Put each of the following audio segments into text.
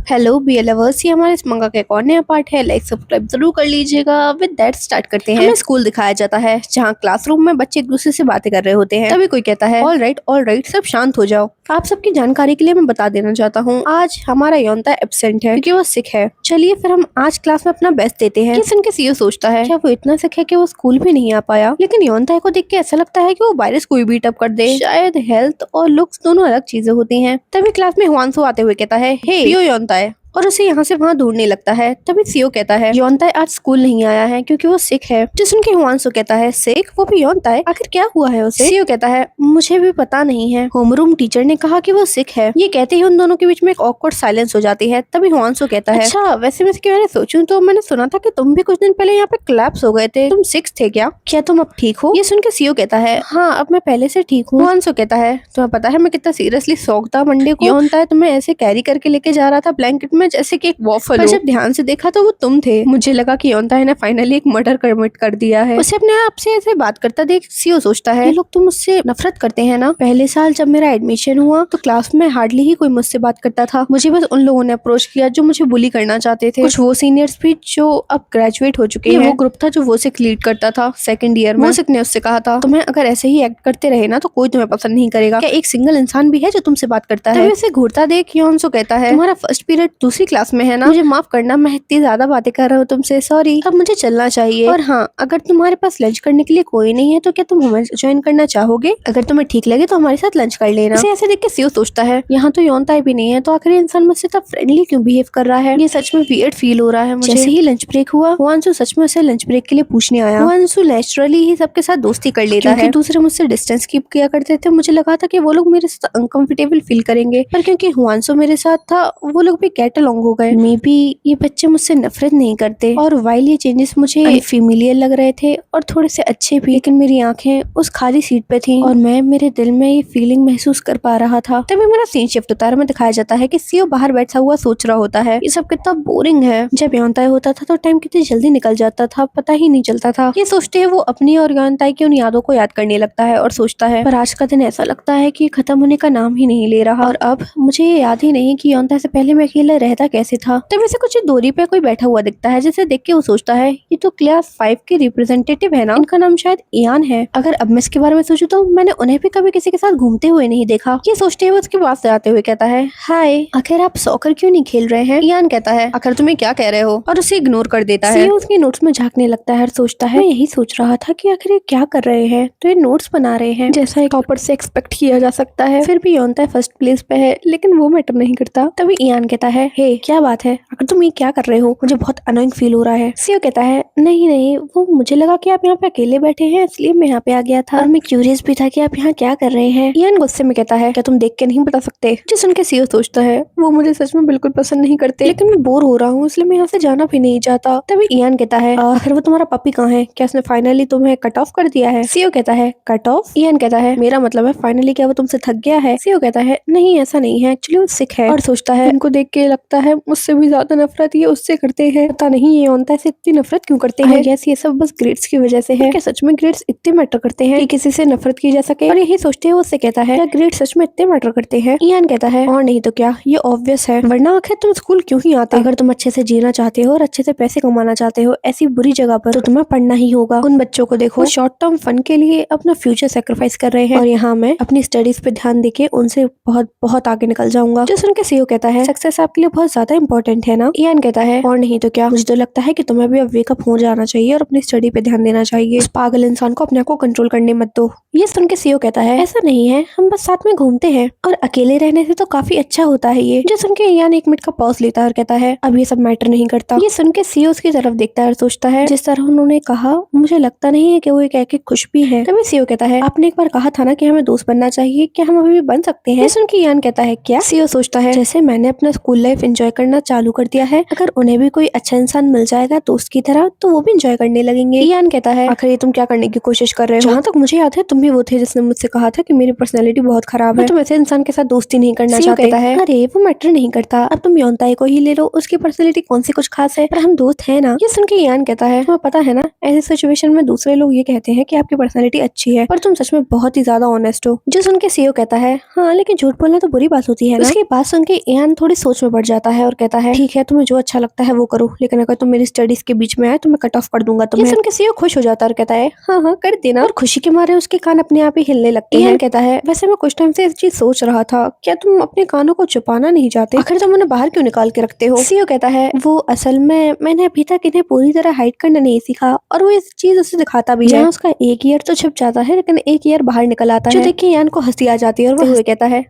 Hello B lovers, ये हमारे इस मंगा का एक और नया पार्ट है। लाइक सब्सक्राइब जरूर कर लीजिएगा। विद दैट स्टार्ट करते हैं। हमें स्कूल दिखाया जाता है जहाँ क्लासरूम में बच्चे एक दूसरे से बातें कर रहे होते हैं। तभी कोई कहता है ऑल राइट सब शांत हो जाओ। आप सबकी जानकारी के लिए मैं बता देना चाहता हूँ, आज हमारा योनता एब्सेंट है क्योंकि वो सिक है। चलिए फिर हम आज क्लास में अपना बेस्ट देते हैं। ये सुन के सीईओ सोचता है क्या वो इतना सिक है कि वो स्कूल भी नहीं आ पाया। लेकिन योनता को देख के ऐसा लगता है कि वो वायरस कोई बीट अप कर दे। शायद हेल्थ और लुक्स दोनों अलग चीजें होती हैं। तभी क्लास में हुआंसो आते हुए कहता है हे योनता और उसे यहाँ से वहाँ ढूंढने लगता है। तभी सीओ कहता है योनताए आज स्कूल नहीं आया है क्योंकि वो सिक है। जो सुन के हुआंसो कहता है सिक, वो भी योनताए, आखिर क्या हुआ है उसे। सीओ कहता है मुझे भी पता नहीं है, होमरूम टीचर ने कहा कि वो सिक है। ये कहते ही उन दोनों के बीच में एक ऑकवर्ड साइलेंस हो जाती है। तभी हुआंसो कहता है अच्छा वैसे मैं इसके बारे में सोचूं तो मैंने सुना था कि तुम भी कुछ दिन पहले यहाँ पे क्लैप्स हो गए थे, तुम सिक थे क्या तुम अब ठीक हो। ये सुन के सीओ कहता है हाँ अब मैं पहले से ठीक हूँ। हुआंसो कहता है तुम्हें पता है मैं कितना सीरियसली शौक था मंडे को। योनताए तुम्हें ऐसे कैरी करके लेके जा रहा था ब्लैंकेट में जैसे कि एक पर जब ध्यान से देखा तो वो तुम थे। मुझे लगा कि योनताए ने फाइनली एक मर्डर कमिट कर दिया है। उसे अपने आप से ऐसे बात करता देख सीओ सोचता है ये लोग तो मुझसे नफरत करते हैं ना। पहले साल जब मेरा एडमिशन हुआ तो क्लास में हार्डली ही कोई मुझसे बात करता था। मुझे बस उन लोगों ने अप्रोच किया जो मुझे बुली करना चाहते थे। कुछ वो सीनियर्स भी जो अब ग्रेजुएट हो चुके हैं। वो ग्रुप था जो वो सिक लीड करता था सेकंड ईयर में। वो सिक ने उससे कहा था तुम्हें अगर ऐसे ही एक्ट करते रहे ना तो कोई तुम्हें पसंद नहीं करेगा। क्या एक सिंगल इंसान भी है जो तुमसे बात करता है। उसे घूरता देख योनसो कहता है तुम्हारा फर्स्ट पीरियड दूसरी क्लास में है ना, मुझे माफ करना मैं इतनी ज्यादा बातें कर रहा हूँ तुमसे, सॉरी। अब मुझे चलना चाहिए। और हाँ अगर तुम्हारे पास लंच करने के लिए कोई नहीं है तो क्या तुम हमें ज्वाइन करना चाहोगे। अगर तुम्हें ठीक लगे तो हमारे साथ लंच कर लेना। उसे ऐसे देख के सीओ सोचता है यहाँ तो योनताए भी नहीं है तो आखिर इंसान मुझसे इतना फ्रेंडली क्यों बिहेव कर रहा है। ये सच में वियर्ड फील हो रहा है मुझे। जैसे ही लंच ब्रेक हुआ हुआंसो सच में उसे लंच ब्रेक के लिए पूछने आया। हुआंसो नेचुरली ही सबके साथ दोस्ती कर लेता है। दूसरे मुझसे डिस्टेंस कीप किया करते थे, मुझे लगा था कि वो लोग मेरे साथ अनकंफर्टेबल फील करेंगे, पर क्योंकि हुआंसो मेरे साथ था वो लोग भी गेट अलोंग हो गए। मे बी ये बच्चे मुझसे नफरत नहीं करते। और वाइल ये चेंजेस मुझे अनफेमिलियर लग रहे थे और थोड़े से अच्छे भी, लेकिन मेरी आंखें उस खाली सीट पे थी और मैं मेरे दिल में ये फीलिंग महसूस कर पा रहा था। तभी मेरा सीन शिफ्ट होता है। में दिखाया जाता है कि सीओ बाहर बैठा हुआ सोच रहा होता है ये सब कितना बोरिंग है। जब योनताए होता था तो टाइम कितनी जल्दी निकल जाता था, पता ही नहीं चलता था। ये सोचते है वो अपनी और योनताए की उन यादों को याद करने लगता है और सोचता है पर आज का दिन ऐसा लगता है कि खत्म होने का नाम ही नहीं ले रहा। और अब मुझे ये याद ही नहीं कि योनताए से पहले मैं अकेला रहता कैसे था। तभी से कुछ दूरी पे कोई बैठा हुआ दिखता है जिसे देख के वो सोचता है ये तो क्लास 5 के रिप्रेजेंटेटिव है ना, इनका नाम शायद इयान है। अगर अब मैं इसके बारे में सोचूं तो मैंने उन्हें भी कभी किसी के साथ घूमते हुए नहीं देखा। ये सोचते हुए उसके पास जाते हुए कहता है हाय आखिर आप सॉकर क्यों नहीं खेल रहे हैं। इयान कहता है आखिर तुम्हें क्या कह रहे हो, और उसे इग्नोर कर देता है। उसके नोट्स में झांकने लगता है और सोचता है मैं यही सोच रहा था कि आखिर ये क्या कर रहे हैं, तो ये नोट्स बना रहे हैं जैसा एक टॉपर से एक्सपेक्ट किया जा सकता है। फिर भी योनताए फर्स्ट प्लेस पे है लेकिन वो मैटर नहीं करता। तभी इयान कहता है हे क्या बात है, आखिर तुम ये क्या कर रहे हो, मुझे बहुत अनोइंग फील हो रहा है। सीओ कहता है नहीं वो मुझे लगा कि आप यहाँ पे अकेले बैठे हैं इसलिए मैं यहाँ पे आ गया था और मैं क्यूरियस भी था कि आप यहाँ क्या कर रहे हैं। इयान गुस्से में कहता है क्या तुम देख के नहीं बता सकते। जो सुन के सीओ सोचता है वो मुझे सच में बिल्कुल पसंद नहीं करते, लेकिन मैं बोर हो रहा हूँ इसलिए मैं यहाँ से जाना भी नहीं चाहता। तभी इयान कहता है आखिर वो तुम्हारा पपी कहाँ है, क्या उसने फाइनली तुम्हें कट ऑफ कर दिया है। सीओ कहता है कट ऑफ। इयान कहता है मेरा मतलब है फाइनली क्या वो तुमसे थक गया है। सीओ कहता है नहीं ऐसा नहीं है, एक्चुअली वो सिक है। और सोचता है उनको देख के लगता है मुझसे भी ज्यादा नफरत ये उससे करते हैं, पता नहीं ये योनताए से इतनी नफरत क्यों करते हैं। यस ये सब बस ग्रेड्स की वजह से है। क्या सच में ग्रेड्स इतने मैटर करते हैं कि किसी से नफरत की जा सके। और यही सोचते हैं वो उससे कहता है क्या ग्रेड सच में इतने मैटर करते हैं। इयान कहता है और नहीं तो क्या, ये ऑब्वियस है, वरना आखिर तुम स्कूल क्यों ही आते। अगर तुम अच्छे से जीना चाहते हो और अच्छे से पैसे कमाना चाहते हो ऐसी बुरी जगह पर तो तुम्हें पढ़ना ही होगा। उन बच्चों को देखो शॉर्ट टर्म फन के लिए अपना फ्यूचर सेक्रीफाइस कर रहे हैं और यहाँ मैं अपनी स्टडीज पे ध्यान देके उनसे बहुत बहुत आगे निकल जाऊंगा। जो सुन के सीओ कहता है सक्सेस आपके लिए बहुत ज्यादा इंपॉर्टेंट है ना। इयान कहता है और नहीं तो क्या, मुझे तो लगता है कि तुम्हें भी अब वेकअप हो जाना चाहिए और अपनी स्टडी पे ध्यान देना चाहिए। उस पागल इंसान को अपने आप को कंट्रोल करने मत दो। ये सुन के सीओ कहता है ऐसा नहीं है, हम बस साथ में घूमते हैं और अकेले रहने से तो काफी अच्छा होता है ये। जो सुन के इयान एक मिनट का पॉज लेता है और कहता है अब ये सब मैटर नहीं करता। ये सुन के सीओ उसकी तरफ देखता है और सोचता है जिस तरह उन्होंने कहा मुझे लगता नहीं है कि वो एक ऐसे खुश भी है। तभी सीओ कहता है आपने एक बार कहा था ना कि हमें दोस्त बनना चाहिए, क्या हम अभी भी बन सकते हैं। ये सुन के इयान कहता है क्या। सीओ सोचता है जैसे मैंने अपना स्कूल लाइफ एंजॉय करना चालू कर दिया है, अगर उन्हें भी कोई अच्छा इंसान मिल जाएगा दोस्त की तरह तो वो भी एंजॉय करने लगेंगे। इयान कहता है आखिर ये तुम क्या करने की कोशिश कर रहे हो। जहाँ तक मुझे याद है तुम भी वो थे जिसने मुझसे कहा था कि मेरी पर्सनैलिटी बहुत खराब है, तुम ऐसे इंसान के साथ दोस्ती नहीं करना चाहता है। अरे वो मैटर नहीं करता, अब तुम योनताए को ही ले लो, उसकी पर्सनैलिटी कौन सी कुछ खास है, पर हम दोस्त है ना। ये सुन के इयान कहता है तुम्हें पता है ना ऐसे सिचुएशन में दूसरे लोग ये कहते हैं कि आपकी पर्सनैलिटी अच्छी है पर तुम सच में बहुत ही ज्यादा ऑनेस्ट हो। जो सुन के सीओ कहता है हाँ लेकिन झूठ बोलना तो बुरी बात होती है ना। उसकी बात सुन के इयान थोड़ी सोच में पड़ जाता है और कहता है ठीक है, तुम्हें जो अच्छा लगता है वो करो, लेकिन अगर तुम मेरी स्टडीज के बीच में आए तो मैं कट ऑफ कर दूंगा तुम्हें। ये सुन के सीओ खुश हो जाता है और कहता है हाँ हाँ कर देना, और खुशी के मारे उसके कान अपने आप ही हिलने लगते हैं। कहता है वैसे मैं कुछ टाइम से इस चीज सोच रहा था, क्या तुम अपने कानों को छुपाना नहीं चाहते? आखिर तुम उन्हें बाहर क्यों निकाल के रखते हो? सीओ कहता है वो असल में मैंने अभी तक इन्हें पूरी तरह हाइड करना नहीं सीखा, और वो इस चीज उसे दिखाता भी है। उसका एक ईयर तो छुप जाता है लेकिन एक ईयर बाहर निकल आता है, जो देख के यान को हंसी आ जाती है और वो हुए कहता है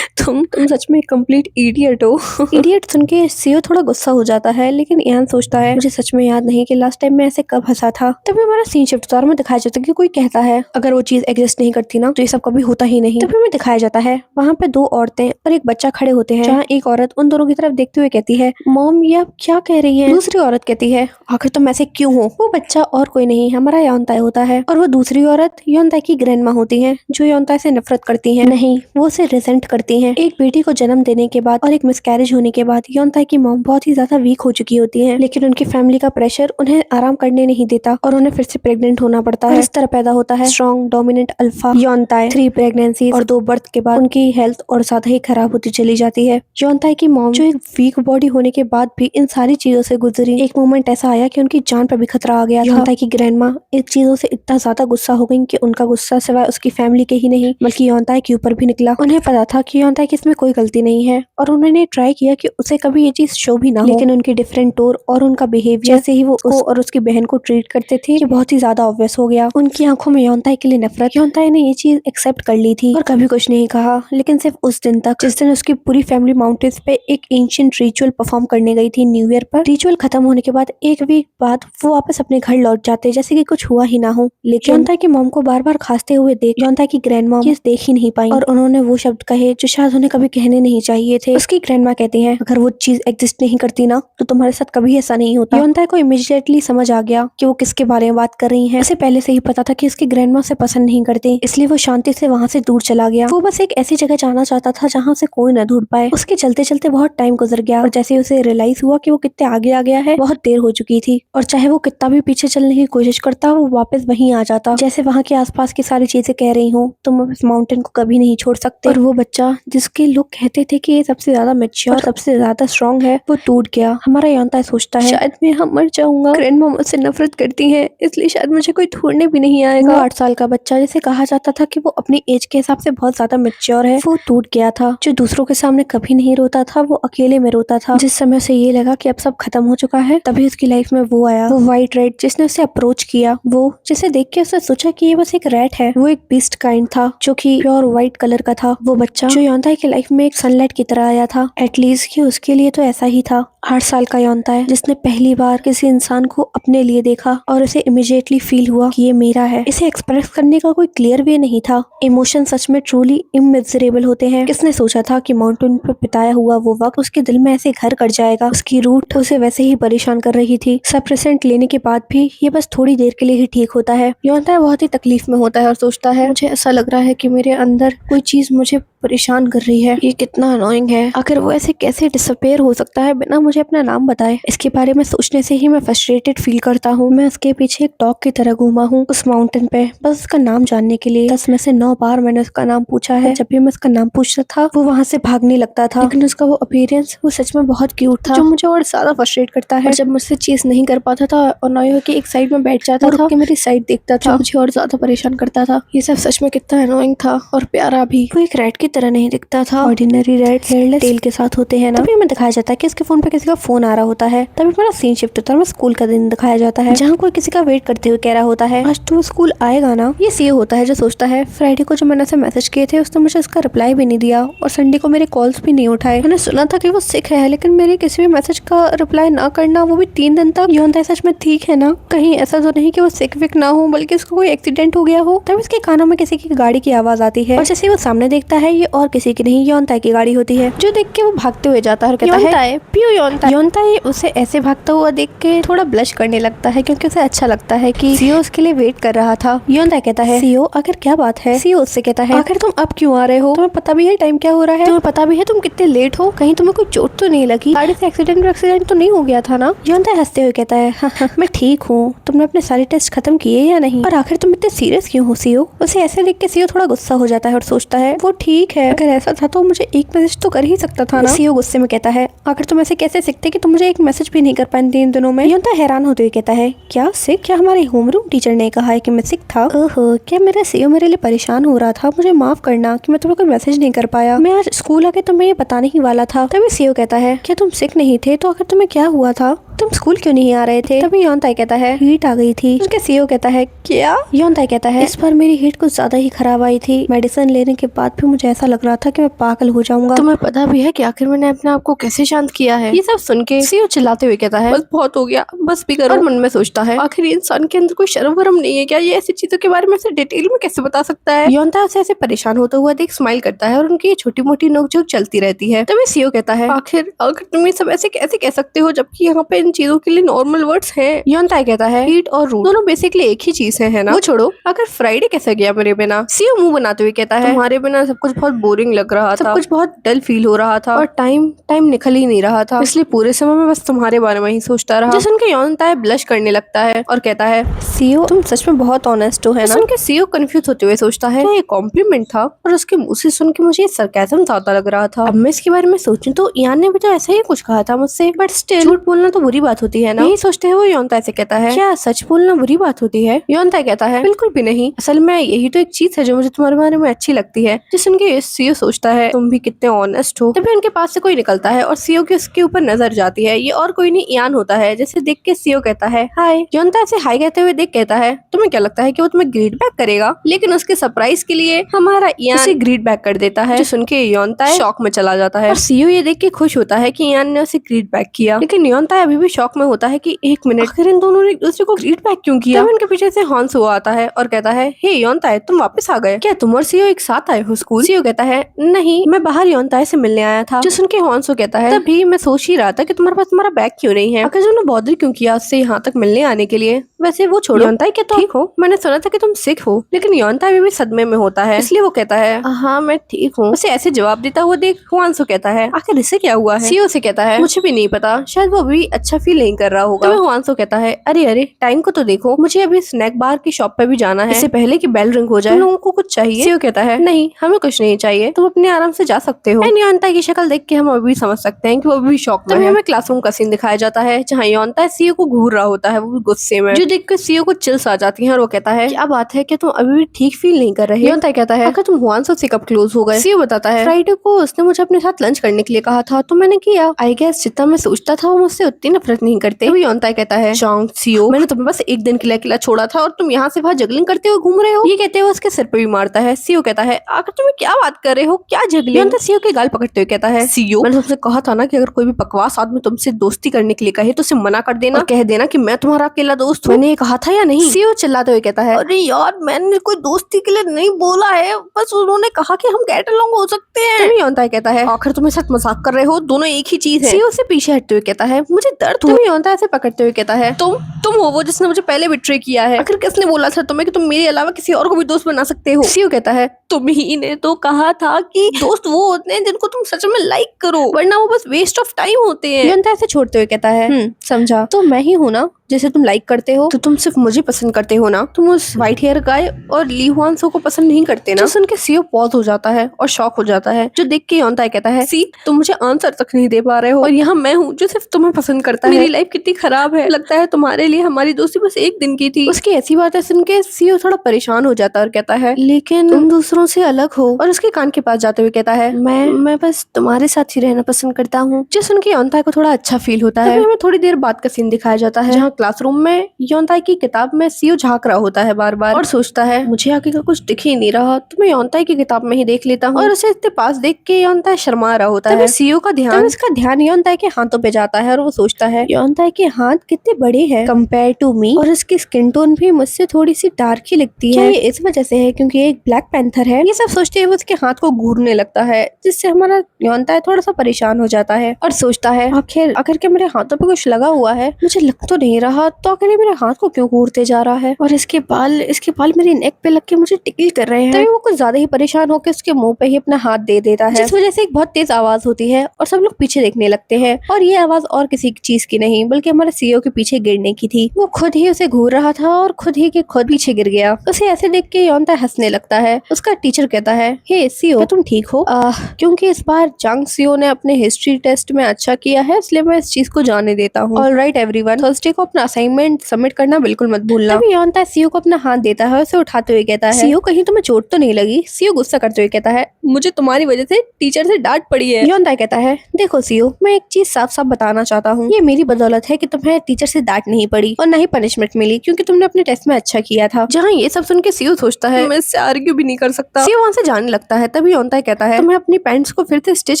तुम सच में कंप्लीट इडियट हो। इडियट सुन के सीओ थोड़ा गुस्सा हो जाता है, लेकिन यान सोचता है मुझे सच में याद नहीं कि लास्ट टाइम मैं ऐसे कब हंसा था। तभी हमारा सीन शिफ्ट होता है और हमें दिखाया जाता है कि कोई कहता है अगर वो चीज एग्जिस्ट नहीं करती ना तो ये सब कभी होता ही नहीं। तभी हमें दिखाया जाता है वहाँ पे दो औरतें और एक बच्चा खड़े होते हैं, जहाँ एक औरत उन दोनों की तरफ देखते हुए कहती है मॉम ये आप क्या कह रही है? दूसरी औरत कहती है आखिर तुम ऐसे क्यों हो? वो बच्चा और कोई नहीं हमारा योनताई होता है, और वो दूसरी औरत योनताई की ग्रैंडमा होती है, जो योनताई से नफरत करती है। नहीं, वो उसे रिजेंट करती है। एक बेटी को जन्म देने के बाद और एक मिसकैरेज होने के बाद योनताई की मॉम बहुत ही ज्यादा वीक हो चुकी होती है, लेकिन उनकी फैमिली का प्रेशर उन्हें आराम करने नहीं देता और उन्हें फिर से प्रेग्नेंट होना पड़ता है। इस तरह पैदा होता है स्ट्रॉन्ग डोमिनेंट अल्फा योनताई। 3 प्रेगनेंसी और 2 बर्थ के बाद उनकी हेल्थ और ज्यादा ही खराब होती चली जाती है। योनताई की मॉम जो एक वीक बॉडी होने के बाद भी इन सारी चीजों से गुजरी, एक मोमेंट ऐसा आया कि उनकी जान पर भी खतरा आ गया था। योनताई की ग्रैंडमा इन चीजों से इतना ज्यादा गुस्सा हो गई कि उनका गुस्सा सिवाय उसकी फैमिली के ही नहीं बल्कि योनताई के ऊपर भी निकला। उन्हें पता था कि योनताई की इसमें कोई गलती नहीं है और उन्होंने ट्राई किया कि उसे कभी ये चीज शो भी ना हो, लेकिन उनकी डिफरेंट टोर और उनका बिहेवियर जैसे ही वो उसको और उसकी बहन को ट्रीट करते थे ये बहुत ही ज्यादा ऑब्वियस हो गया। उनकी आंखों में योनताई के लिए नफरत। योनताई ने ये चीज एक्सेप्ट कर ली थी और कभी कुछ नहीं कहा, लेकिन सिर्फ उस दिन तक जिस दिन उसकी पूरी फैमिली माउंटेन्स पे एक एंशिएंट रिचुअल परफॉर्म करने गई थी न्यू ईयर पर। रिचुअल खत्म होने के बाद एक वीक बाद वो वापस अपने घर लौट जाते जैसे कि कुछ हुआ ही ना हो, लेकिन योनताई की मॉम को बार बार खांसते हुए देख योनताई की ग्रैंडमा ये देख ही नहीं पाई और उन्होंने वो शब्द कहे जो शायद उन्हें कभी कहने नहीं चाहिए थे। उसकी ग्रैंडमा कहती है अगर वो चीज एग्जिस्ट नहीं करती ना तो तुम्हारे साथ कभी ऐसा नहीं होता। योनताई को इमीडिएटली समझ आ गया कि वो किसके बारे में बात कर रही है। उसे पहले से ही पता था कि उसकी ग्रैंडमा से पसंद नहीं करती, इसलिए वो शांति से वहाँ से दूर चला गया। वो बस एक ऐसी जगह जाना चाहता था जहाँ से कोई न ढूंढ पाए। उसके चलते चलते बहुत टाइम गुजर गया और जैसे उसे रियलाइज हुआ कि वो कितने आगे आ गया है बहुत देर हो चुकी थी, और चाहे वो कितना भी पीछे चलने की कोशिश करता वो वापस वहीं आ जाता। जैसे वहाँ के आसपास की सारी चीजें कह रही हूँ तुम इस माउंटेन को कभी नहीं छोड़ सकते। और वो बच्चा जिसके लोग कहते थे कि ये सबसे ज्यादा मैच्योर सबसे ज्यादा स्ट्रॉन्ग है वो टूट गया। हमारा योनताई सोचता है शायद मैं यहाँ मर जाऊंगा, ग्रैंडमा मुझसे नफरत करती है इसलिए शायद मुझे कोई ढूंढने भी नहीं आएगा। 8 साल का बच्चा जिसे कहा जाता था कि वो अपनी एज के हिसाब से बहुत ज्यादा मैच्योर है वो टूट गया था। जो दूसरों के सामने कभी नहीं रोता था वो अकेले में रोता था। जिस समय उसे ये लगा कि अब सब खत्म हो चुका है तभी उसकी लाइफ में वो आया, वो व्हाइट रेड जिसने उसे अप्रोच किया, वो जिसे देख के उसने सोचा कि ये बस एक रैट है। वो एक बीस्ट काइंड था जो कि प्योर व्हाइट कलर का था। वो बच्चा जो योनताई की लाइफ में एक सनलाइट की तरह आया था, एटलीस्ट कि उसके लिए तो ऐसा ही था। 8 साल का योनताई जिसने पहली बार किसी इंसान को अपने लिए देखा और उसे इमीडिएटली फील हुआ कि ये मेरा है। इसे एक्सप्रेस करने का कोई क्लियर वे नहीं था। इमोशन सच में ट्रूली इमेजरेबल होते हैं। किसने सोचा था कि माउंटेन पर बिताया हुआ वो वक्त उसके दिल में ऐसे घर कर जाएगा। उसकी रूट उसे वैसे ही परेशान कर रही थी। सप्रेसेंट लेने के बाद भी ये बस थोड़ी देर के लिए ही ठीक होता है। योनताई बहुत ही तकलीफ में होता है और सोचता है मुझे ऐसा लग रहा है कि मेरे अंदर कोई चीज मुझे परेशान कर रही है, ये कितना अनोइंग है। आखिर वो ऐसे कैसे डिसअपेयर हो सकता है बिना मुझे अपना नाम बताए। इसके बारे में सोचने से ही मैं फ्रस्ट्रेटेड फील करता हूँ। मैं उसके पीछे एक डॉग की तरह घूमा हूँ उस माउंटेन पे बस उसका नाम जानने के लिए। 10 में से 9 बार मैंने उसका नाम पूछा है। जब भी मैं उसका नाम पूछता था वो वहाँ से भागने लगता था, लेकिन उसका वो अपीयरेंस वो सच में बहुत क्यूट था जो मुझे और ज्यादा फ्रस्ट्रेट करता है। जब मुझसे चीज नहीं कर पाता था और ना हो कि एक साइड में बैठ जाता था कि मेरी साइड देखता था, मुझे और ज्यादा परेशान करता था। ये सब सच में कितना अनोइंग था और प्यारा भी। वो एक रैट की तरह नहीं दिखता था। ऑर्डिनरी रैट हेयरलेस टेल के साथ होते हैं ना। तभी हमें दिखाया जाता है कि उसके फोन पे किसी का फोन आ रहा होता है। तभी हमारा सीन शिफ्ट होता है और स्कूल का दिन दिखाया जाता है जहाँ कोई किसी का वेट करते हुए कह रहा होता है आज तो स्कूल आएगा ना। ये सीए होता है जो सोचता है फ्राइडे को जो मैंने उसे मैसेज किए थे उसने मुझे उसका रिप्लाई भी नहीं दिया और संडे को मेरे कॉल्स भी नहीं उठाए। मैंने सुना था कि वो सिक है लेकिन मेरे किसी भी मैसेज का रिप्लाई ना करना वो भी 3 दिन तक। योनताई सच में ठीक है ना? कहीं ऐसा तो नहीं कि वो सिक विक ना हो बल्कि उसको कोई एक्सीडेंट हो गया हो। तब उसके कानों में किसी की गाड़ी की आवाज आती है और जैसे वो सामने देखता है ये और किसी की नहीं योनताई की गाड़ी होती है जो देख के वो भागते हुए जाता है और कहता है पियो योनताई। योनताई उसे ऐसे भागता हुआ देख के थोड़ा ब्लश करने लगता है क्योंकि उसे अच्छा लगता है कि सीओ उसके लिए वेट कर रहा था। योनताई कहता है सीओ आखिर क्या बात है? सीओ उससे कहता है आखिर तुम अब क्यों आ रहे हो? तुम्हें पता भी है टाइम क्या हो रहा है? तुम्हें पता भी है तुम कितने लेट हो? कहीं तुम्हें कोई चोट तो नहीं लगी? गाड़ी से एक्सीडेंट तो नहीं हो गया था ना? योनताई हंसते हुए कहता है हाँ, मैं ठीक हूँ। तुमने अपने सारे टेस्ट खत्म किए या नहीं? और आखिर तुम इतने सीरियस क्यों हो सीओ? उसे ऐसे देख के सीओ थोड़ा गुस्सा हो जाता है और सोचता है वो ठीक है, अगर ऐसा था तो मुझे एक मैसेज तो कर ही सकता था ना। सीओ सीओ गुस्से में कहता है, आखिर तुम ऐसे कैसे सीखते कि तुम मुझे एक मैसेज भी नहीं कर पाती इन दिनों में। योंता हैरान होते हुए कहता है, क्या सिक? क्या हमारे होमरूम टीचर ने कहा है कि मैं सिक था? ओहो, क्या मेरा सीओ मेरे लिए परेशान हो रहा था? मुझे माफ करना कि मैं तुम्हें कोई मैसेज नहीं कर पाया। मैं आज स्कूल आके तुम्हें ये बताने ही वाला था। तभी सीओ कहता है, क्या तुम सिक नहीं थे? तो आखिर तुम्हें क्या हुआ था? तुम स्कूल क्यों नहीं आ रहे थे? तभी योंताई कहता है, हीट आ गई थी। उसके सीओ कहता है, क्या? योंताई कहता है, इस बार मेरी हीट कुछ ज्यादा ही खराब आई थी। मेडिसिन लेने के बाद भी मुझे ऐसा लग रहा था कि मैं पागल हो जाऊंगा। तुम्हें पता भी है कि आखिर मैंने अपने आप को कैसे शांत किया है? ये सब सुन के सीओ चिल्लाते हुए कहता है, बस बहुत हो गया, बस भी करो। और मन में सोचता है, आखिर इंसान के अंदर कोई शर्म वरम नहीं है क्या? ये ऐसी चीजों के बारे में ऐसे डिटेल में कैसे बता सकता है? योंताई उसे ऐसे परेशान होता हुआ देख स्माइल करता है और उनकी ये छोटी मोटी नोकझोंक चलती रहती है। तभी सीओ कहता है, आखिर तुम ये सब ऐसे कैसे कह सकते हो जबकि यहाँ पे इन चीजों के लिए नॉर्मल वर्ड्स हैं। योंताई कहता है, हीट और रूट दोनों बेसिकली एक ही चीज है ना? वो छोड़ो, आखिर फ्राइडे कैसे गया मेरे बिना? सीओ मुंह बनाते हुए कहता है, तुम्हारे बिना सब कुछ बहुत बोरिंग लग रहा था, सब कुछ बहुत डल फील हो रहा था और टाइम निकल ही नहीं रहा था, इसलिए पूरे समय में बस तुम्हारे बारे में ही सोचता रहा। जिस उनके योंताई ब्लश करने लगता है और कहता है, सीओ तुम सच में बहुत ऑनेस्ट हो, है ना? उनके सीओ कंफ्यूज होते हुए सोचता है, क्या ये कॉम्प्लीमेंट था? और उसके मुंह से सुन के मुझे सरकाज़म ज्यादा लग रहा था। अब मैं इसके बारे में सोचूं तो यान ने भी तो ऐसा ही कुछ कहा था मुझसे, बट स्टिल झूठ बोलना तो बुरी बात होती है ना? यही सोचते हुए योंताई से कहता है, क्या सच बोलना बुरी बात होती है? योंताई कहता है, बिल्कुल भी नहीं, असल में यही तो एक चीज है जो मुझे तुम्हारे बारे में अच्छी लगती है। जिस उनके सीओ सोचता है, तुम भी कितने ऑनेस्ट हो। तभी उनके पास से कोई निकलता है और सीओ की उसके ऊपर नजर जाती है। ये और कोई नहीं, यान होता है। जैसे देख के सीओ कहता है, हाय। योंताई से हाय कहते हुए देख कहता है, तुम्हें क्या लगता है कि वो तुम्हें ग्रीट बैक करेगा? लेकिन उसके सरप्राइज के लिए हमारा यान उसे ग्रीट बैक कर देता है, जो सुन के योंताई शॉक में चला जाता है। और सीओ ये देख के खुश होता है कि यान ने उसे ग्रीट बैक किया, लेकिन योंताई अभी भी शॉक में होता है कि एक मिनट, आखिर इन दोनों ने एक दूसरे को ग्रीट बैक क्यों किया? तभी उनके पीछे से हॉन्सो आता है और कहता है, हे योंताई, तुम वापस आ गए? क्या तुम और सीओ एक साथ आए हो स्कूल? सीओ कहता है, नहीं, मैं बाहर योंताई से मिलने आया था। जो सुन के हॉन्सो कहता है, तभी मैं सोच ही रहा था कि तुम्हारे पास तुम्हारा बैग क्यों नहीं है? आखिर तुमने बॉदर क्यों किया उससे यहाँ तक मिलने आने के लिए? वैसे वो छोड़ो, योंताई क्या तुम ठीक हो? मैंने सुना था कि तुम सिक हो। लेकिन योंताई अभी भी सदमे में होता है, इसलिए वो कहता है, हाँ मैं ठीक हूँ। उसे ऐसे जवाब देता हुआ देख हुआंसो कहता है, आखिर इससे क्या हुआ है? सीओ से कहता है, मुझे भी नहीं पता, शायद वो अभी अच्छा फील नहीं कर रहा होगा। तो हुआंसो कहता है, अरे अरे, टाइम को तो देखो, मुझे अभी स्नैक बार की शॉप पे भी जाना है, इससे पहले कि बेल रिंग हो जाए। लोगों को कुछ चाहिए? सीओ कहता है, नहीं, हमें कुछ नहीं चाहिए, तुम अपने आराम से जा सकते हो। योंताई की शक्ल देख के हम अभी समझ सकते हैं कि वो अभी शॉक में है। हमें क्लासरूम का सीन दिखाया जाता है जहाँ योंताई सीओ को घूर रहा होता है, वो भी गुस्से में, जो देख कर सीओ को चिल्स आ जाती है और वो कहता है, क्या बात है, क्या तुम अभी भी ठीक फील नहीं कर रहे? योंताई कहता है, अगर तुम हुआंसो से कब क्लोज हो गए? सीओ बताता है, फ्राइडे को उसने मुझे अपने साथ लंच करने के लिए कहा था, तो मैंने किया। आई गेस जितना मैं सोचता था वो मुझसे उतनी नफरत नहीं करते। तभी योंताई कहता है, चोंग सीओ, मैंने तुम्हें बस एक दिन के लिए अकेला छोड़ा था और तुम यहाँ से वहाँ जगलिंग करते हुए घूम रहे हो। ये कहते हुए उसके सिर पे भी मारता है। सीओ कहता है, आखिर तुम्हें क्या बात कर रहे हो, क्या जगलिंग? योंताई सीओ के गाल पकड़ते हुए कहता है, सीओ, मैंने तुमसे कहा था ना कि अगर कोई भी बकवास आदमी तुमसे दोस्ती करने के लिए कहे तो उसे मना कर देना और कह देना कि मैं तुम्हारा अकेला दोस्त हूँ। मैंने ये कहा था या नहीं? सीओ चिल्लाते हुए कहता है, अरे यार, मैंने कोई दोस्ती के लिए नहीं बोला है, बस उन्होंने कहा कि हम गेट अलोंग हो सकते हैं। तभी योंताई कहता है, आखिर तुम मेरे साथ मजाक कर रहे हो, दोनों एक ही चीज है। सीओ से पीछे हटते हुए कहता है, मुझे दर्द हो। तभी योंताई से पकड़ते हुए कहता है, तुम हो वो जिसने मुझे पहले बिट्रे किया है। आखिर किसने बोला था तुम्हें कि तुम मेरे अलावा किसी और को भी दोस्त बना सकते हो? सीओ कहता है, तुम ही ने तो कहा था कि दोस्त वो होते हैं जिनको तुम सच में लाइक करो, वरना वो बस वेस्ट ऑफ टाइम होते हैं। योंताई से छोड़ते हुए कहता है, समझा, तो मैं ही हूँ ना जैसे तुम लाइक करते हो, तो तुम सिर्फ मुझे पसंद करते हो ना? तुम उस व्हाइट हेयर गाय और ली हुआंसो को पसंद नहीं करते ना? जो सुन के सीओ पॉज हो जाता है और शॉक हो जाता है, जो देख के योंताई कहता है, सी, तुम मुझे आंसर तक नहीं दे पा रहे हो और यहाँ मैं हूँ जो सिर्फ तुम्हें पसंद करता है। मेरी लाइफ कितनी खराब है, लगता है तुम्हारे लिए हमारी दोस्ती बस एक दिन की थी। उसकी ऐसी बातें सुन के सीओ थोड़ा परेशान हो जाता है और कहता है, लेकिन तुम दूसरों से अलग हो। और उसके कान के पास जाते हुए कहता है, मैं बस तुम्हारे साथ ही रहना पसंद करता हूँ। जो सुन के योंताई को थोड़ा अच्छा फील होता है। हमें थोड़ी देर बाद का सीन दिखाया जाता है जहाँ क्लासरूम में योंताई की किताब में सीओ झांक रहा होता है बार बार और सोचता है, मुझे आगे का कुछ दिख ही नहीं रहा, तो मैं योंताई की किताब में ही देख लेता हूँ। और उसे इतने पास देख के योंताई शर्मा रहा होता है। सीओ का ध्यान इसका ध्यान योंताई के हाथों पे जाता है और वो सोचता है, योंताई के हाथ कितने बड़े हैं कंपेयर टू मी, और इसकी स्किन टोन भी मुझसे थोड़ी सी डार्क ही लगती है। ये इस वजह से है क्योंकि एक ब्लैक पैंथर है? ये सब सोचते हुए उसके हाथ को घूरने लगता है, जिससे हमारा योंताई थोड़ा सा परेशान हो जाता है और सोचता है, आखिर के मेरे हाथों पे कुछ लगा हुआ है, मुझे लग तो नहीं रहा तो आखिर ये मेरे हाथ को क्यों घूरते जा रहा है, और इसके बाल मेरी नेक पे लग के मुझे टिकल कर रहे हैं। तभी वो कुछ ज्यादा ही परेशान होकर उसके मुंह पे ही अपना हाथ दे देता है, जिस वजह से एक बहुत तेज आवाज होती है और सब लोग पीछे देखने लगते हैं। और ये आवाज और किसी चीज की नहीं बल्कि हमारे सीईओ के पीछे गिरने की थी। वो खुद ही उसे घूर रहा था और खुद ही के खुद पीछे गिर गया। उसे ऐसे देख के योनता हंसने लगता है। उसका टीचर कहता है, हे सीईओ, क्या तुम ठीक हो? क्योंकि इस बार जांग सीईओ ने अपने हिस्ट्री टेस्ट में अच्छा किया है, इसलिए मैं इस चीज को जाने देता हूँ। ऑलराइट एवरीवन, थर्सडे को अपना असाइनमेंट सबमिट करना बिल्कुल मत भूलना। तभी योनता सीईओ को अपना हाथ देता है, उसे उठाते हुए कहता है, सीईओ कहीं तुम्हें चोट तो नहीं लगी? सीईओ गुस्सा करते हुए कहता है, मुझे तुम्हारी वजह से टीचर से डांट पड़ी है। योनता कहता है, देखो सीईओ, मैं एक चीज साफ साफ बताना चाहता हूँ, ये मेरी बदौलत है कि तुम्हें टीचर से डांट नहीं पड़ी और न ही पनिशमेंट मिली, क्योंकि तुमने अपने टेस्ट में अच्छा किया था। जहाँ ये सब सुन के सीईओ सोचता है, मैं इससे आर्ग्यू भी नहीं कर सकता। सीईओ वहाँ से जाने लगता है। तभी योनता कहता है, तुम्हें अपनी पैंट्स को फिर से स्टिच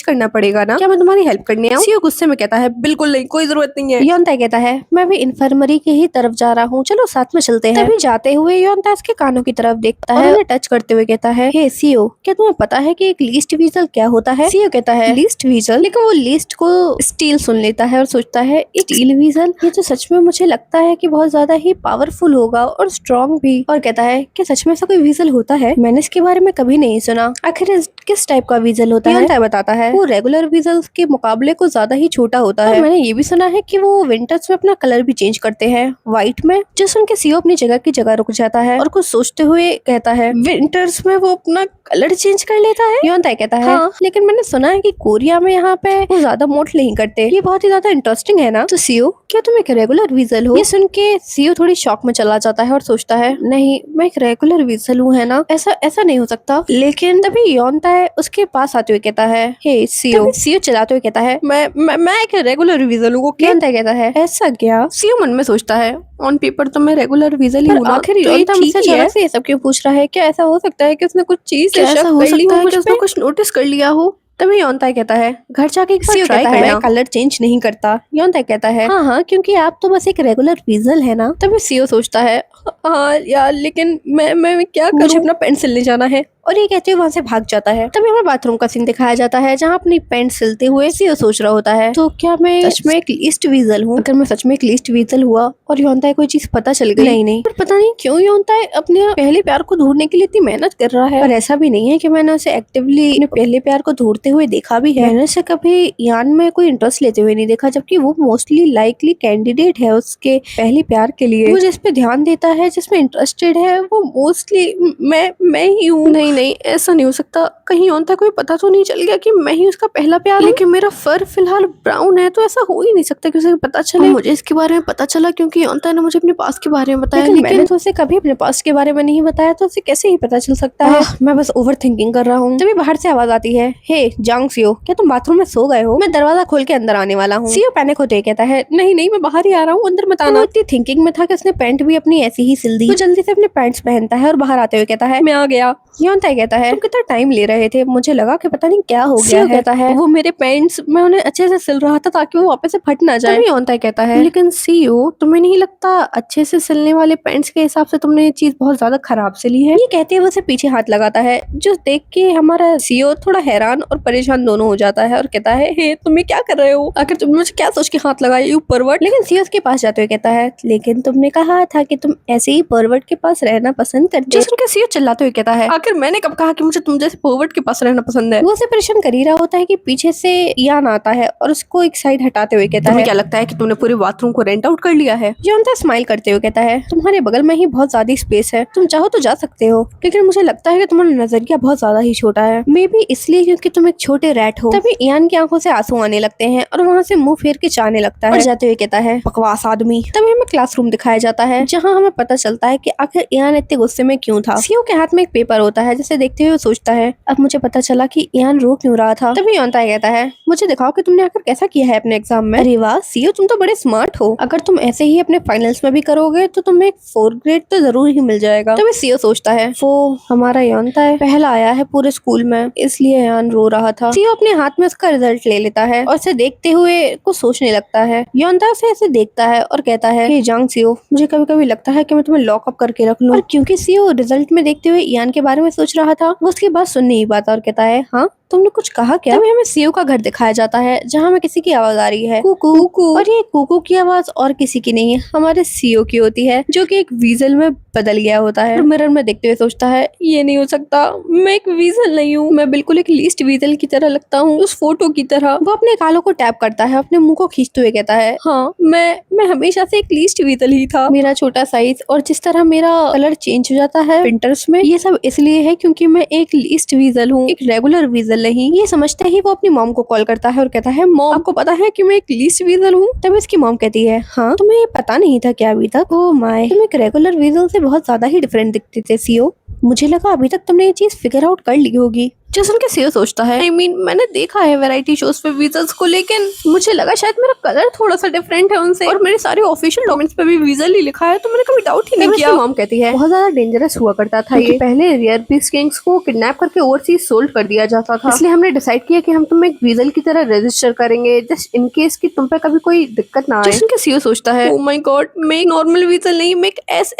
करना पड़ेगा ना, क्या मैं तुम्हारी हेल्प करने आऊं? सीईओ गुस्से में कहता है, बिल्कुल नहीं, कोई जरूरत नहीं है। योनता कहता है, मैं भी इन्फर्मरी की ही तरफ जा रहा हूँ, चलो साथ में चलते हैं। तभी जाते हुए योनता उसके कानों की तरफ देखता है और उन्हें टच करते हुए कहता है, हे सीईओ, क्या तुम्हें पता है कि एक लीस्ट वीजल क्या होता है? सीईओ कहता है, लीस्ट वीजल? लेकिन वो लीस्ट को स्टील सुन लेता है और सोचता है, स्टील वीजल, ये तो सच में मुझे लगता है कि बहुत ज्यादा ही पावरफुल होगा और स्ट्रॉन्ग भी। और कहता है, क्या सच में ऐसा कोई वीजल होता है? मैंने इसके बारे में कभी नहीं सुना। आखिर किस टाइप का वीजल होता है? बताता है, वो रेगुलर वीजल्स के मुकाबले को ज्यादा ही छोटा होता है। मैंने ये भी सुना है कि वो विंटर्स में अपना कलर भी चेंज करते हैं व्हाइट में। जो सुन के सीईओ अपनी जगह की जगह रुक जाता है और कुछ सोचते हुए कहता है, विंटर्स में वो अपना कलर चेंज कर लेता है? योनता कहता है, हाँ, लेकिन मैंने सुना है कि कोरिया में यहाँ पे वो ज्यादा मोट नहीं करते। ये बहुत ही ज्यादा इंटरेस्टिंग है ना? तो सीईओ, क्या तुम एक रेगुलर वीजल हो? ये सुन के सीईओ थोड़ी शॉक में चला जाता है और सोचता है, नहीं, मैं एक रेगुलर वीजल हूँ, है ना? ऐसा नहीं हो सकता। लेकिन तभी योनता है उसके पास आते हुए कहता है, हे सीईओ। सीईओ चलाते हुए कहता है, मैं एक रेगुलर वीजल हूँ। योनता कहता है, ऐसा क्या? सीईओ मन में सोचता है, ऑन पेपर तो मैं रेगुलर वीजल ही हूँ। आखिर योनता मुझसे अचानक से ये सब क्यों पूछ रहा है? क्या ऐसा हो सकता है कि उसने कुछ चीज से शक कर ली हो, उसने कुछ नोटिस कर लिया हो? तभी योनता कहता है, घर जाके एक बार ट्राई करना, कलर चेंज नहीं करता। योनता कहता है, हाँ, क्योंकि आप तो बस एक रेगुलर वीजल है ना? तभी सीईओ सोचता है, हाँ यार, लेकिन मैं क्या करूं? मुझे अपना पेंसिल ले जाना है। और ये कहते हुए वहाँ से भाग जाता है। तभी हमें बाथरूम का सीन दिखाया जाता है, जहाँ अपनी पैंट सिलते हुए सीईओ सोच रहा होता है, तो क्या मैं सच में एक लीस्ट वीजल हूँ? अगर मैं सच में एक लीस्ट वीजल हुआ और योनता कोई चीज पता चल गई, नहीं, पर पता नहीं क्यों योनता अपने पहले प्यार को ढूंढने के लिए इतनी मेहनत कर रहा है। और ऐसा भी नहीं है कि मैंने उसे एक्टिवली अपने पहले प्यार को ढूंढते हुए देखा भी है। मैंने उसे कभी यान में कोई इंटरेस्ट लेते हुए नहीं देखा, जबकि वो मोस्टली लाइकली कैंडिडेट है उसके पहले प्यार के लिए। वो जिस पे ध्यान देता है, जिसमें इंटरेस्टेड है, वो मोस्टली मैं ही हूँ। नहीं, ऐसा नहीं हो सकता। कहीं योनता कोई पता तो नहीं चल गया कि मैं ही उसका पहला प्यार? लेकिन मेरा फर फिलहाल ब्राउन है, तो ऐसा हो ही नहीं सकता कि उसे पता चले। मुझे इसके बारे में पता चला क्योंकि योनता ने मुझे अपने पास्ट के बारे में बताया, लेकिन मैंने तो उसे कभी अपने पास्ट के बारे में नहीं बताया, तो उसे कैसे ही पता चल सकता है? मैं बस ओवर थिंकिंग कर रहा हूँ। तभी बाहर से आवाज आती है, हे जांग सीईओ, क्या तुम बाथरूम में सो गए हो? मैं दरवाजा खोल के अंदर आने वाला हूँ। सीईओ पैनिक होते कहता है, नहीं, मैं बाहर ही आ रहा हूँ, अंदर मत आना। इतनी थिंकिंग में था कि उसने पैंट भी अपनी ऐसी ही सिल दी। तो जल्दी से अपने पैंट्स पहनता है और बाहर आते हुए कहता है, मैं आ गया। योनता कहता है, तुम कितना टाइम ले रहे थे? मुझे लगा कि पता नहीं क्या हो गया है। कहता है, वो मेरे पैंट्स मैं उन्हें अच्छे से सिल रहा था ताकि वो वापस से फट ना जाए। योनता कहता है, लेकिन सीईओ, तुम्हें नहीं लगता अच्छे से सिलने वाले पैंट्स के हिसाब से तुमने ये चीज बहुत ज्यादा खराब सिली है? ये कहते हुए उसे पीछे हाथ लगाता है, जो देख के हमारा सीईओ थोड़ा हैरान और परेशान दोनों हो जाता है और कहता है, हे तुम क्या कर रहे हो? आखिर तुमने मुझे क्या सोच के हाथ लगाया, यू परवर्ट? लेकिन सीईओ उसके पास जाते हुए कहता है, लेकिन तुमने कहा था कि तुम ऐसे ही परवर्ट के पास रहना पसंद करते हो। जिसके सीईओ चिल्लाते हुए कहता है, आखिर मैंने कब कहा कि मुझे तुम जैसे परवर्ट के पास रहना पसंद है? वो उसे परेशान कर ही रहा होता है कि पीछे से यान आता है और उसको एक साइड हटाते हुए कहता है, क्या लगता है कि तुमने पूरे बाथरूम को रेंट आउट कर लिया है? योनता स्माइल करते हुए कहता है, तुम्हारे बगल में ही बहुत ज्यादा स्पेस है, तुम चाहो तो जा सकते हो, लेकिन मुझे लगता है कि तुम्हारा नजरिया बहुत ज्यादा ही छोटा है। मे बी इसलिए क्योंकि तुम एक छोटे रैट हो। तभी यान की आंखों से आंसू आने लगते हैं और वहाँ से मुंह फेर के जाने लगता है और जाते हुए कहता है, बकवास आदमी। तभी हमें क्लासरूम दिखाया जाता है, जहाँ हमें पता चलता है कि आखिर यान इतने गुस्से में क्यों था। सीईओ के हाथ में एक पेपर होता है, जिसे देखते हुए सोचता है, अब मुझे पता चला कि यान रो क्यों रहा था। तभी योनता कहता है, मुझे दिखाओ कि तुमने आखिर कैसा किया है अपने एग्जाम में। अरे वाह सीईओ, तुम तो बड़े स्मार्ट हो। अगर तुम ऐसे ही अपने फाइनल्स में भी करोगे तो तुम्हें 4 ग्रेड तो जरूर ही मिल जाएगा। तभी सीईओ सोचता है, वो हमारा योनता पहला आया है पूरे स्कूल में, इसलिए यान रो रहा था। सीईओ अपने हाथ में उसका रिजल्ट ले लेता है और उसे देखते हुए कुछ सोचने लगता है। योनता उसे ऐसे देखता है और कहता है, हे जांग सीईओ, मुझे कभी कभी लगता है कि मैं तुम्हें लॉकअप करके रख लूं। और क्योंकि सीईओ रिजल्ट में देखते हुए यान के बारे में सोच रहा था, वो उसकी बात सुन नहीं पाता और कहता है, हाँ तुमने कुछ कहा क्या? तभी हमें सीओ का घर दिखाया जाता है जहाँ हमें किसी की आवाज आ रही है, कुकू कुकू। और ये कुकू की आवाज और किसी की नहीं है, हमारे सीओ की होती है, जो कि एक वीजल में बदल गया होता है। मिरर में देखते हुए सोचता है, ये नहीं हो सकता, मैं एक वीजल नहीं हूँ, मैं बिल्कुल एक लीस्ट वीजल की तरह लगता हूँ, उस फोटो की तरह। वो अपने गालों को टैप करता है, अपने मुंह को खींचते हुए कहता है, हाँ मैं हमेशा से एक लीस्ट वीजल ही था। मेरा छोटा साइज और जिस तरह मेरा कलर चेंज हो जाता है विंटर्स में, ये सब इसलिए है क्योंकि मैं एक लीस्ट वीजल हूँ, एक रेगुलर वीजल नहीं। ये समझते ही वो अपनी मॉम को कॉल करता है और कहता है, मॉम आपको पता है कि मैं एक लीस्ट वीजल हूँ? तब इसकी मॉम कहती है, हाँ तुम्हें ये पता नहीं था क्या अभी तक? ओ माय, तुम एक रेगुलर वीजल से बहुत ज्यादा ही डिफरेंट दिखते थे सीओ। मुझे लगा अभी तक तुमने ये चीज फिगर आउट कर ली होगी। जो सुन के सीओ सोचता है, मैंने देखा है वैरायटी शोज पे वीजल्स को, लेकिन मुझे लगा शायद मेरा कलर थोड़ा सा डिफरेंट है उनसे, और मेरे सारे ऑफिशियल डॉक्यूमेंट्स पे भी वीजल ही लिखा है, तो मैंने कभी डाउट ही नहीं किया। मॉम कहती है, बहुत ज्यादा डेंजरस हुआ करता था ये, पहले रेयर बीस्ट किंग्स को किडनैप करके ओवरसीज सोल्ड कर दिया जाता था, इसलिए हमने डिसाइड किया कि हम तुम्हें एक वीजल की तरह रजिस्टर करेंगे, जस्ट इन केस कि तुम पे कभी कोई दिक्कत ना आए। जिसके के सीओ सोचता है, ओ माय गॉड, मैं एक नॉर्मल वीजल नहीं, मैं एक एस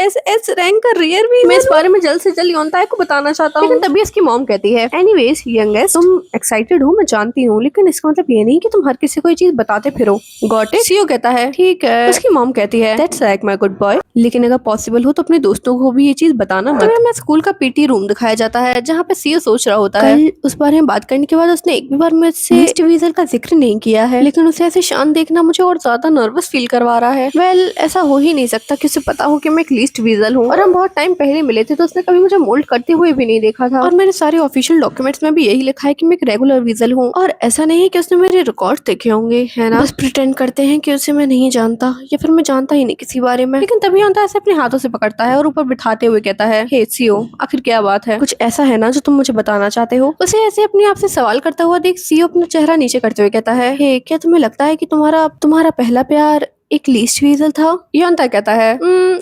रैंक का रेयर वीजल। मैं इस बारे में जल्द से जल्द योनताए को बताना चाहता हूँ। लेकिन तभी इसकी मॉम कहती है, एनीवेज यंगेस्ट, तुम एक्साइटेड हो मैं जानती हूँ, लेकिन इसका मतलब ये नहीं कि तुम हर किसी को ये चीज बताते फिरो। Got it? सीओ कहता है, ठीक है। उसकी मॉम कहती है, that's like my good boy, लेकिन अगर पॉसिबल हो तो अपने दोस्तों को भी ये चीज बताना मत। हमें स्कूल का पीटी रूम दिखाया जाता है जहाँ पे सीओ सोच रहा होता है। उस बारे में बात करने के बाद उसने एक भी बार मुझसे लीस्ट वीजल का जिक्र नहीं किया है, लेकिन उसे ऐसे शांत देखना मुझे और ज्यादा नर्वस फील करवा रहा है। वेल ऐसा हो ही नहीं सकता कि उसे पता हो कि मैं एक लीस्ट वीजल हूँ, और हम बहुत टाइम पहले मिले थे तो उसने कभी मुझे मोल्ड करते हुए भी नहीं देखा था, और मेरे सारे ऑफिशियल डॉक्यूमेंट्स में भी यही लिखा है कि मैं एक रेगुलर वीजल हूँ। और ऐसा नहीं है कि उसने मेरे रिकॉर्ड देखे होंगे, है ना? बस प्रिटेंड करते हैं कि उसे मैं नहीं जानता, या फिर मैं जानता ही नहीं किसी बारे में। लेकिन तभी होता ऐसे अपने हाथों से पकड़ता है और ऊपर बिठाते हुए कहता है, हे सीओ, आखिर क्या बात है? कुछ ऐसा है ना जो तुम मुझे बताना चाहते हो? उसे ऐसे अपने आप से सवाल करता हुआ देख सीओ अपना चेहरा नीचे करते हुए कहता है, हे क्या तुम्हें लगता है कि तुम्हारा पहला प्यार एक लीस्ट वीजल था? योनता कहता है,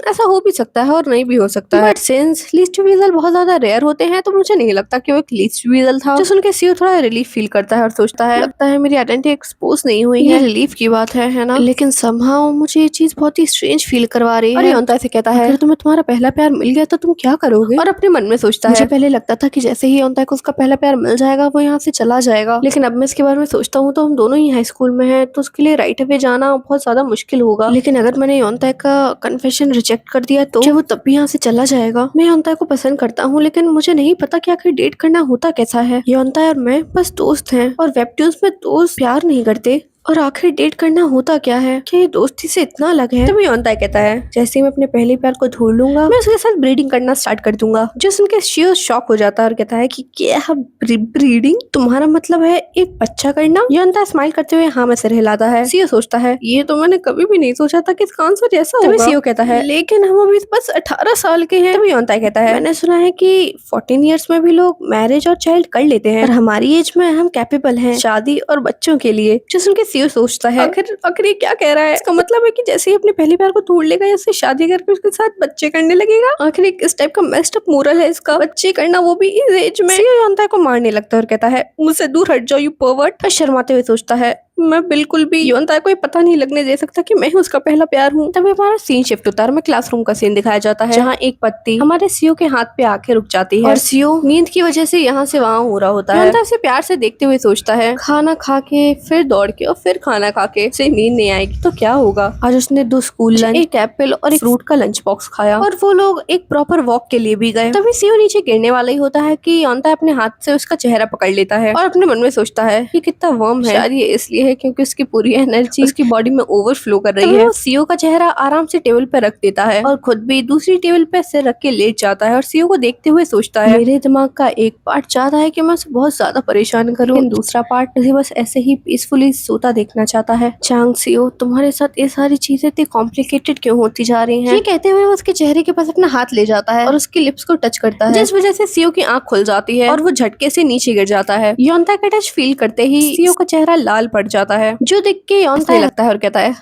ऐसा हो भी सकता है और नहीं भी हो सकता है, बट सिंस लीस्ट वीजल बहुत ज्यादा रेयर होते हैं तो मुझे नहीं लगता कि वो एक लीस्ट वीजल था। जो सुन के सीओ थोड़ा रिलीफ फील करता है और सोचता है, लगता है मेरी आइडेंटिटी एक्सपोज नहीं हुई है। रिलीफ की बात है ना? लेकिन समहाउ मुझे ये चीज बहुत ही स्ट्रेंज फील करवा रही है। योनता से कहता है, अगर तुम्हें तुम्हारा पहला प्यार मिल गया तो तुम क्या करोगे? और अपने मन में सोचता है, मुझे पहले लगता था कि जैसे ही योनता को उसका पहला प्यार मिल जाएगा वो यहाँ से चला जाएगा, लेकिन अब मैं इसके बारे में सोचता हूँ तो हम दोनों ही हाई स्कूल में हैं, तो उसके लिए राइट अवे जाना बहुत ज्यादा मुश्किल होगा। लेकिन अगर मैंने योनताए का कन्फेशन रिजेक्ट कर दिया तो क्या वो तब भी यहाँ से चला जाएगा? मैं योनताए को पसंद करता हूँ, लेकिन मुझे नहीं पता कि आखिर डेट करना होता कैसा है। योनताए और मैं बस दोस्त हैं, और वेबटून्स में दोस्त प्यार नहीं करते, और आखिर डेट करना होता क्या है? क्या ये दोस्ती से इतना अलग है? तभी योनताए कहता है, जैसे ही मैं अपने पहले प्यार को ढूंढ लूंगा मैं उसके साथ ब्रीडिंग करना स्टार्ट कर दूंगा। जो सुनकर शियो शॉक हो जाता है और कहता है कि क्या ब्रीडिंग? तुम्हारा मतलब है एक बच्चा करना? योनताए स्माइल करते हुए हाँ में सिर हिलाता है। शियो सोचता है, ये तो मैंने कभी भी नहीं सोचा था कि इसका आंसर ऐसा होगा। शियो कहता है, लेकिन हम अभी बस 18 साल के हैं। तभी योनताए कहता है, मैंने सुना है कि 14 ईयर्स में भी लोग मैरिज और चाइल्ड कर लेते हैं, और हमारी एज में हम कैपेबल हैं शादी और बच्चों के लिए। जो सुनकर सीओ सोचता है, आखिर ये क्या कह रहा है? इसका मतलब है कि जैसे ही अपने पहले प्यार को ढूंढ लेगा या उससे शादी करके उसके साथ बच्चे करने लगेगा? आखिर इस टाइप का मेस्ड अप मोरल है इसका, बच्चे करना वो भी इस एज में। योनताए को मारने लगता है और कहता है, मुझसे दूर हट जाओ यू परवर्ट। शर्माते हुए सोचता है, मैं बिल्कुल भी योनताए को पता नहीं लगने दे सकता कि मैं ही उसका पहला प्यार हूँ। तभी हमारा सीन शिफ्ट होता है, हमें क्लासरूम का सीन दिखाया जाता है जहाँ एक पत्ती हमारे सीओ के हाथ पे आके रुक जाती है, और सीओ नींद की वजह से यहाँ से वहाँ हो रहा होता है। योनताए उसे प्यार से देखते हुए सोचता है, खाना खा के फिर दौड़ के और फिर खाना खा के उसे नींद नहीं आएगी तो क्या होगा? आज उसने 2 स्कूल लंच, एक एप्पल और एक फ्रूट का लंच बॉक्स खाया, और वो लोग एक प्रॉपर वॉक के लिए भी गए। तभी सीओ नीचे गिरने वाला ही होता है कि योनताए अपने हाथ से उसका चेहरा पकड़ लेता है और अपने मन में सोचता है ये कितना वार्म है। शायद ये इसलिए है क्योंकि उसकी पूरी एनर्जी उसकी बॉडी में ओवरफ्लो कर रही है। सीओ का चेहरा आराम से टेबल पे रख देता है और खुद भी दूसरी टेबल पे सिर रख के लेट जाता है, और सीओ को देखते हुए सोचता है, मेरे दिमाग का एक पार्ट चाहता है कि मैं उसे बहुत ज्यादा परेशान करूं, लेकिन दूसरा पार्ट उसे बस ऐसे ही पीसफुली सोता देखना चाहता है। चांग सीओ, तुम्हारे साथ ये सारी चीजें इतनी कॉम्प्लिकेटेड क्यों होती जा रही हैं? ये कहते हुए वो उसके चेहरे के पास अपना हाथ ले जाता है और उसकी लिप्स को टच करता है, जिस वजह से सीओ की आंख खुल जाती है और वो झटके से नीचे गिर जाता है। योनताए का टच फील करते ही सीओ का चेहरा लाल पड़ जाता है, जो देख के यौनता लगता है और कहता है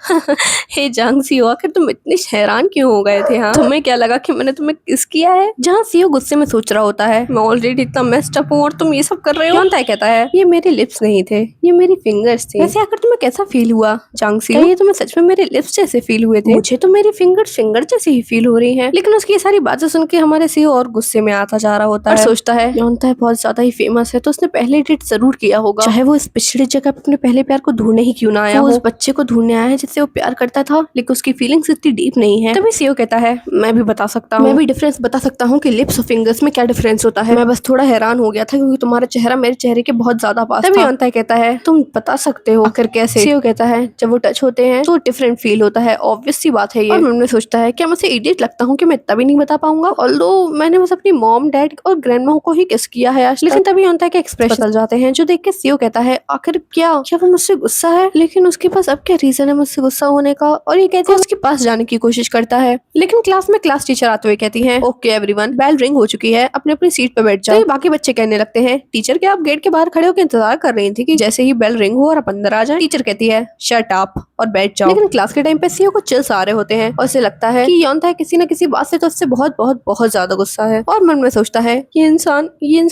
हे जांग सियो, आखिर तुम इतने हैरान क्यों हो गए थे? हाँ, तुम्हें क्या लगा कि मैंने तुम्हें किस किया है? जहाँ सियो गुस्से में सोच रहा होता है मैं ऑलरेडी इतना मेस्ड अप हूँ और तुम ये सब कर रहे हो। यौनता कहता है ये मेरे लिप्स नहीं थे, ये मेरी फिंगर्स थे। वैसे आखिर तुम्हें कैसा फील हुआ जांग सियो? ये तुम्हें सच में मेरे लिप्स जैसे फील हुए थे? मुझे तो मेरी फिंगर जैसे ही फील हो रही है। लेकिन उसकी ये सारी बातें सुन के हमारे सियो और गुस्से में आता जा रहा होता है और सोचता है यौनता है बहुत ज्यादा ही फेमस है, तो उसने पहले डेट जरूर किया होगा, चाहे वो इस पिछड़ी जगह पे अपने पहले प्यार को ढूंढने ही क्यों ना आया हो। उस बच्चे को ढूंढने आया है जिससे वो प्यार करता था, लेकिन उसकी फीलिंग्स इतनी डीप नहीं है। तभी सियो कहता है मैं भी बता सकता हूँ, मैं भी डिफरेंस बता सकता हूँ कि लिप्स और फिंगर्स में क्या डिफरेंस होता है। मैं बस थोड़ा हैरान हो गया था क्योंकि तुम्हारा चेहरा मेरे चेहरे के बहुत ज्यादा पास था। तभी यौनता कहता है तुम बता सकते हो आखिर कैसे? सियो कहता है जब वो टच होते हैं तो डिफरेंट फील होता है, ऑब्वियस सी बात है ये। और मन में सोचता है क्या मुझसे इडियट लगता हूँ कि मैं इतना भी नहीं बता पाऊंगा, ऑल्दो मैंने बस अपनी मॉम डैड और ग्रैंडमा को ही किस किया है आज। लेकिन तभी यौनता के एक्सप्रेशन बदल जाते हैं, जो देख के सियो कहता है आखिर क्या वो मुझसे गुस्सा है? लेकिन उसके पास अब क्या रीजन है मुझसे गुस्सा होने का? और ये कहते हैं उसके पास जाने की कोशिश करता है, लेकिन क्लास में क्लास टीचर आते हुए कहती है ओके एवरीवन, बेल रिंग हो चुकी है, अपनी अपनी सीट पे बैठ जाओ। तो बाकी बच्चे कहने लगते हैं टीचर क्या आप गेट के बाहर खड़े होकर इंतजार कर रही थी कि जैसे ही बेल रिंग हो और आप अंदर आ जाए? टीचर कहती है शट अप और बैठ जाओ। लेकिन क्लास के टाइम पे सियो को चिल्स आ रहे होते हैं और उसे लगता है कि यौनता किसी न किसी बात से तो उससे बहुत बहुत बहुत ज्यादा गुस्सा है। और मन में सोचता है ये इंसान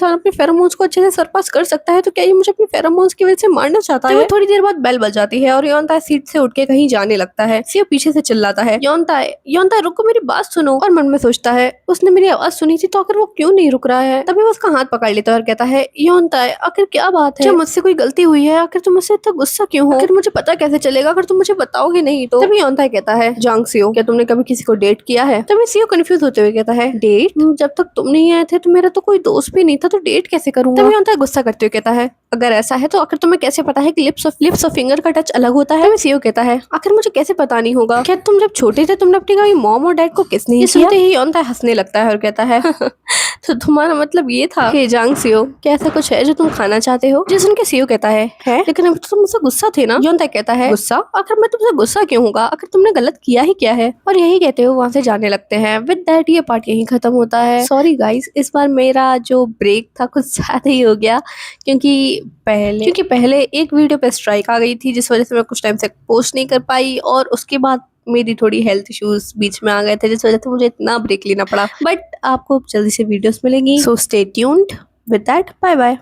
अपने फेरोमोन्स को अच्छे से सरपास कर सकता है, तो क्या ये मुझे अपने फेरोमोन्स की वजह से मारना चाहता है? थोड़ी देर बाद बेल बज जाती है और यौनता सीट से उठ के कहीं जाने लगता है। सियो पीछे से चिल्लाता है यौनता रुको, मेरी बात सुनो। और मन में सोचता है उसने मेरी आवाज सुनी थी तो आखिर वो क्यों नहीं रुक रहा है? तभी वो उसका हाथ पकड़ लेता है और कहता है यौनता आखिर क्या बात है? क्या मुझसे कोई गलती हुई है? आखिर तुम मुझसे इतना गुस्सा क्यों हो? आखिर मुझे पता कैसे चलेगा अगर तुम मुझे बताओगे नहीं तो? तभी यौनता कहता है जांग सियो, क्या तुमने कभी किसी को डेट किया है? तभी सियो कंफ्यूज होते हुए कहता है डेट? जब तक तुम नहीं आए थे तो मेरा तो कोई दोस्त भी नहीं था, तो डेट कैसे करूंगा? तभी यौनता गुस्सा करते हुए कहता है अगर ऐसा है तो आखिर तुम्हें कैसे पता है कि लिप्स और फिंगर का टच अलग होता है? तभी सियो कहता है आखिर मुझे कैसे पता नहीं होगा? क्या तुम जब छोटे थे तुमने अपनी कभी मॉम और डैड को किस नहीं किया? सुनते ही यौनता हंसने लगता है और कहता है तो तुम्हारा मतलब ये था कि जांग सियो क्या ऐसा कुछ है जो तुम खाना चाहते हो? जिस सुनके सियो कहता है लेकिन अब तो तुम मुझसे गुस्सा थे ना? यौनता कहता है गुस्सा? आखिर मैं तुमसे गुस्सा क्यों होगा? आखिर तुमने गलत किया ही क्या है? और यही कहते हो वहां से जाने लगते हैं। विद दैट ये पार्ट यही खत्म होता है। सॉरी गाइस, इस बार मेरा जो ब्रेक था कुछ ज्यादा ही हो गया क्योंकि पहले एक वीडियो पे स्ट्राइक आ गई थी जिस वजह से मैं कुछ टाइम से पोस्ट नहीं कर पाई, और उसके बाद मेरी थोड़ी हेल्थ इश्यूज बीच में आ गए थे जिस वजह से मुझे इतना ब्रेक लेना पड़ा। बट आपको जल्दी से वीडियोस मिलेंगी, so stay tuned. With that bye bye.